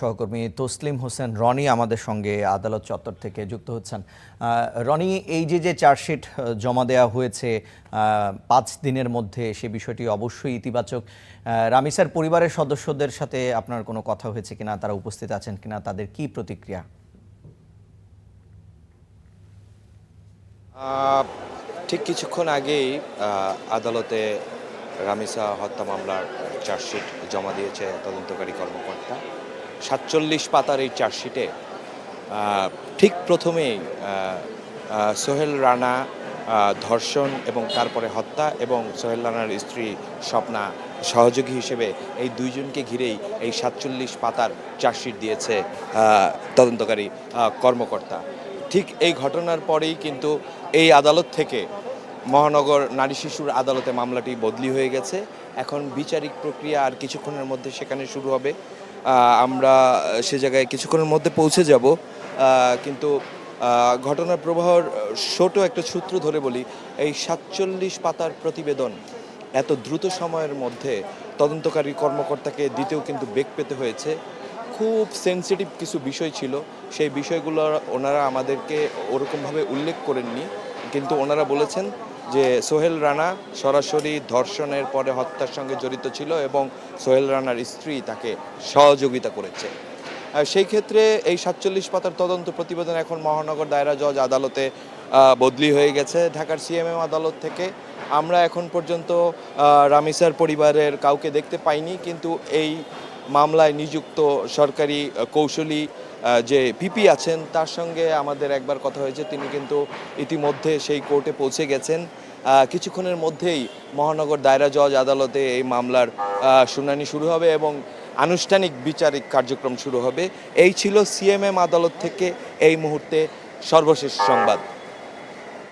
সহকর্মী তসলিম হোসেন রনি আমাদের সঙ্গে আদালত চত্বর থেকে যুক্ত হচ্ছেন। রনি, এই যে চার্জশিট জমা দেওয়া হয়েছে ৫ দিনের মধ্যে, সে বিষয়টি অবশ্যই ইতিবাচক। রামিসার পরিবারের সদস্যদের সাথে আপনার কোনো কথা হয়েছে কিনা, তারা উপস্থিত আছেন কিনা, তাদের কি প্রতিক্রিয়া? ঠিক কিছুক্ষণ আগেই আদালতে রামিসা হত্যা মামলার চার্জশিট জমা দিয়েছে তদন্তকারী কর্মকর্তা। ৪৭ পাতার এই চার্জশিটে ঠিক প্রথমেই সোহেল রানা ধর্ষণ এবং তারপরে হত্যা এবং সোহেল রানার স্ত্রী স্বপ্না সহযোগী হিসেবে এই দুইজনকে ঘিরেই এই ৪৭ পাতার চার্জশিট দিয়েছে তদন্তকারী কর্মকর্তা। ঠিক এই ঘটনার পরেই কিন্তু এই আদালত থেকে মহানগর নারী শিশুর আদালতে মামলাটি বদলি হয়ে গেছে। এখন বিচারিক প্রক্রিয়া আর কিছুক্ষণের মধ্যে সেখানে শুরু হবে। আমরা সে জায়গায় কিছুক্ষণের মধ্যে পৌঁছে যাব। কিন্তু ঘটনার প্রবাহর ছোট একটা সূত্র ধরে বলি, এই ৪৭ পাতার প্রতিবেদন এত দ্রুত সময়ের মধ্যে তদন্তকারী কর্মকর্তাকে দিতেও কিন্তু বেগ পেতে হয়েছে। খুব সেন্সিটিভ কিছু বিষয় ছিল, সেই বিষয়গুলো ওনারা আমাদেরকে ওরকমভাবে উল্লেখ করেননি, কিন্তু ওনারা বলেছেন যে সোহেল রানা সরাসরি ধর্ষণের পরে হত্যার সঙ্গে জড়িত ছিল এবং সোহেল রানার স্ত্রী তাকে সহযোগিতা করেছে। সেই ক্ষেত্রে এই ৪৭ পাতার তদন্ত প্রতিবেদন এখন মহানগর দায়রা জজ আদালতে বদলি হয়ে গেছে ঢাকার সিএমএম আদালত থেকে। আমরা এখন পর্যন্ত রামিসার পরিবারের কাউকে দেখতে পাইনি, কিন্তু এই মামলায় নিযুক্ত সরকারি কৌশলী যে পিপি আছেন তার সঙ্গে আমাদের একবার কথা হয়েছে। তিনি কিন্তু ইতিমধ্যে সেই কোর্টে পৌঁছে গেছেন। কিছুক্ষণের মধ্যেই মহানগর দায়রা জজ আদালতে এই মামলার শুনানি শুরু হবে এবং আনুষ্ঠানিক বিচারিক কার্যক্রম শুরু হবে। এই ছিল সিএমএম আদালত থেকে এই মুহূর্তে সর্বশেষ সংবাদ।